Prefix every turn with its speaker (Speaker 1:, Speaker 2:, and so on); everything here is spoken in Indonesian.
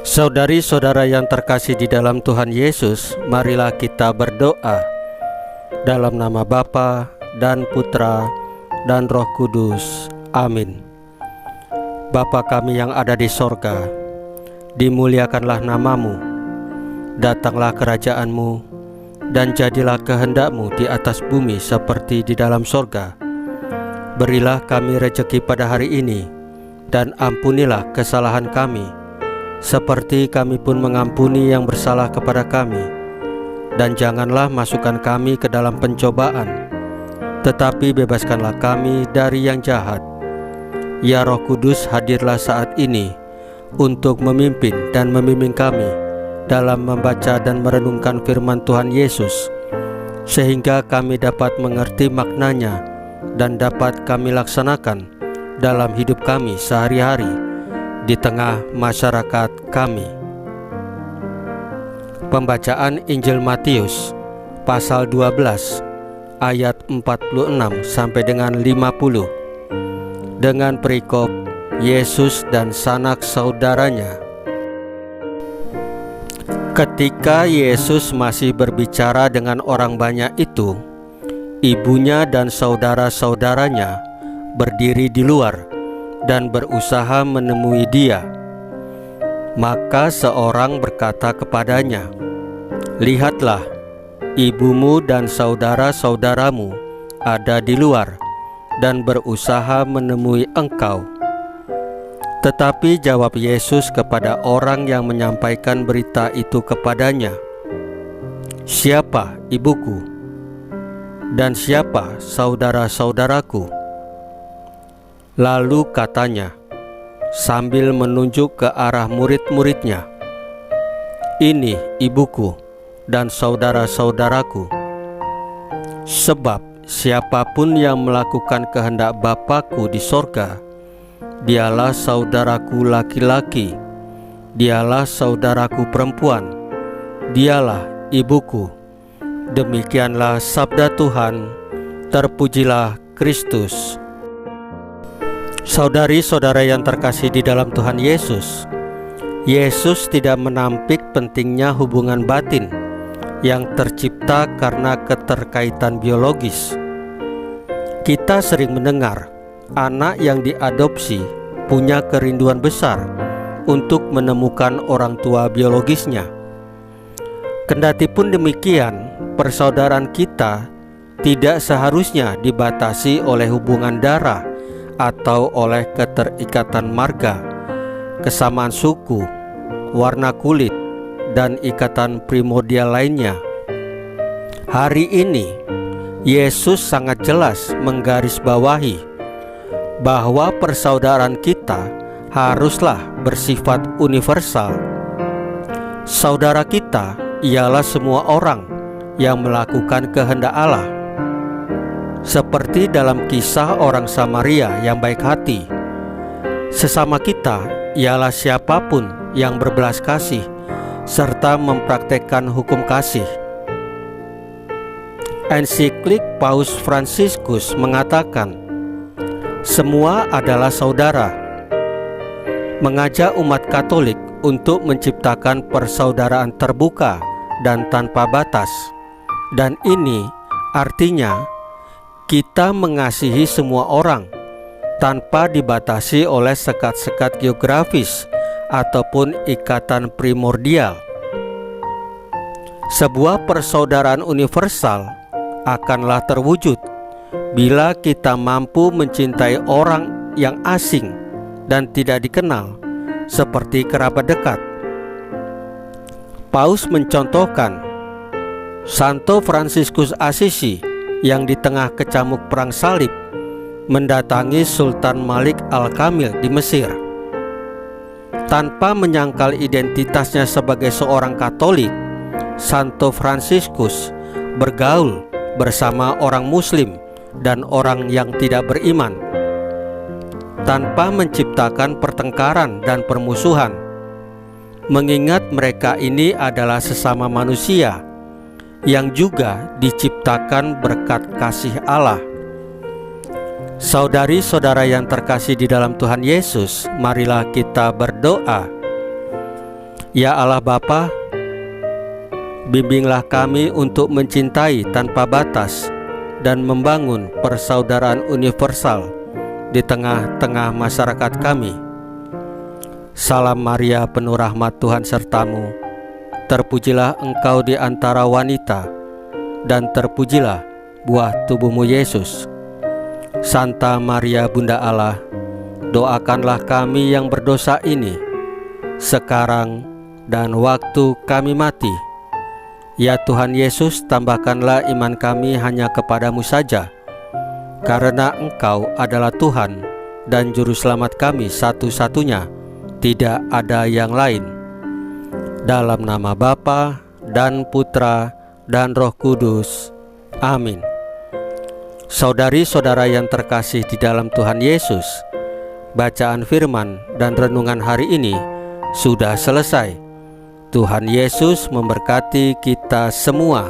Speaker 1: Saudari-saudara yang terkasih di dalam Tuhan Yesus, marilah kita berdoa. Dalam nama Bapa dan Putra dan Roh Kudus. Amin. Bapa kami yang ada di sorga, dimuliakanlah namamu, datanglah kerajaan-Mu, dan jadilah kehendak-Mu di atas bumi seperti di dalam sorga. Berilah kami rejeki pada hari ini, dan ampunilah kesalahan kami, seperti kami pun mengampuni yang bersalah kepada kami. Dan janganlah masukkan kami ke dalam pencobaan, tetapi bebaskanlah kami dari yang jahat. Ya Roh Kudus, hadirlah saat ini untuk memimpin dan membimbing kami dalam membaca dan merenungkan firman Tuhan Yesus, sehingga kami dapat mengerti maknanya dan dapat kami laksanakan dalam hidup kami sehari-hari di tengah masyarakat kami. Pembacaan Injil Matius pasal 12 ayat 46 sampai dengan 50 dengan perikop Yesus dan sanak saudaranya. Ketika Yesus masih berbicara dengan orang banyak itu, ibunya dan saudara-saudaranya berdiri di luar dan berusaha menemui dia. Maka seorang berkata kepadanya, "Lihatlah, ibumu dan saudara-saudaramu ada di luar dan berusaha menemui engkau." Tetapi jawab Yesus kepada orang yang menyampaikan berita itu kepadanya, "Siapa ibuku? Dan siapa saudara-saudaraku?" Lalu katanya, sambil menunjuk ke arah murid-muridnya, "Ini ibuku dan saudara-saudaraku. Sebab siapapun yang melakukan kehendak Bapa-Ku di sorga, dialah saudaraku laki-laki, dialah saudaraku perempuan, dialah ibuku." Demikianlah sabda Tuhan. Terpujilah Kristus. Saudari-saudara yang terkasih di dalam Tuhan Yesus, Yesus tidak menampik pentingnya hubungan batin yang tercipta karena keterkaitan biologis. Kita sering mendengar anak yang diadopsi punya kerinduan besar untuk menemukan orang tua biologisnya. Kendati pun demikian, persaudaraan kita tidak seharusnya dibatasi oleh hubungan darah atau oleh keterikatan marga, kesamaan suku, warna kulit, dan ikatan primordial lainnya. Hari ini, Yesus sangat jelas menggarisbawahi bahwa persaudaraan kita haruslah bersifat universal. Saudara kita ialah semua orang yang melakukan kehendak Allah. Seperti dalam kisah orang Samaria yang baik hati, sesama kita ialah siapapun yang berbelas kasih serta mempraktekkan hukum kasih. Ensiklik Paus Fransiskus mengatakan, semua adalah saudara, mengajak umat Katolik untuk menciptakan persaudaraan terbuka dan tanpa batas. Dan ini artinya kita mengasihi semua orang tanpa dibatasi oleh sekat-sekat geografis ataupun ikatan primordial. Sebuah persaudaraan universal akanlah terwujud bila kita mampu mencintai orang yang asing dan tidak dikenal seperti kerabat dekat. Paus mencontohkan Santo Fransiskus Assisi yang di tengah kecamuk perang salib mendatangi Sultan Malik Al-Kamil di Mesir. Tanpa menyangkal identitasnya sebagai seorang Katolik, Santo Fransiskus bergaul bersama orang Muslim dan orang yang tidak beriman, tanpa menciptakan pertengkaran dan permusuhan, mengingat mereka ini adalah sesama manusia yang juga diciptakan berkat kasih Allah. Saudari-saudara yang terkasih di dalam Tuhan Yesus, marilah kita berdoa. Ya Allah Bapa, bimbinglah kami untuk mencintai tanpa batas dan membangun persaudaraan universal di tengah-tengah masyarakat kami. Salam Maria, penuh rahmat, Tuhan sertamu. Terpujilah engkau di antara wanita, dan terpujilah buah tubuhmu Yesus. Santa Maria Bunda Allah, doakanlah kami yang berdosa ini, sekarang dan waktu kami mati. Ya Tuhan Yesus, tambahkanlah iman kami hanya kepadamu saja, karena Engkau adalah Tuhan dan Juru Selamat kami satu-satunya, tidak ada yang lain. Dalam nama Bapa dan Putra dan Roh Kudus. Amin. Saudari-saudara yang terkasih di dalam Tuhan Yesus, bacaan firman dan renungan hari ini sudah selesai. Tuhan Yesus memberkati kita semua.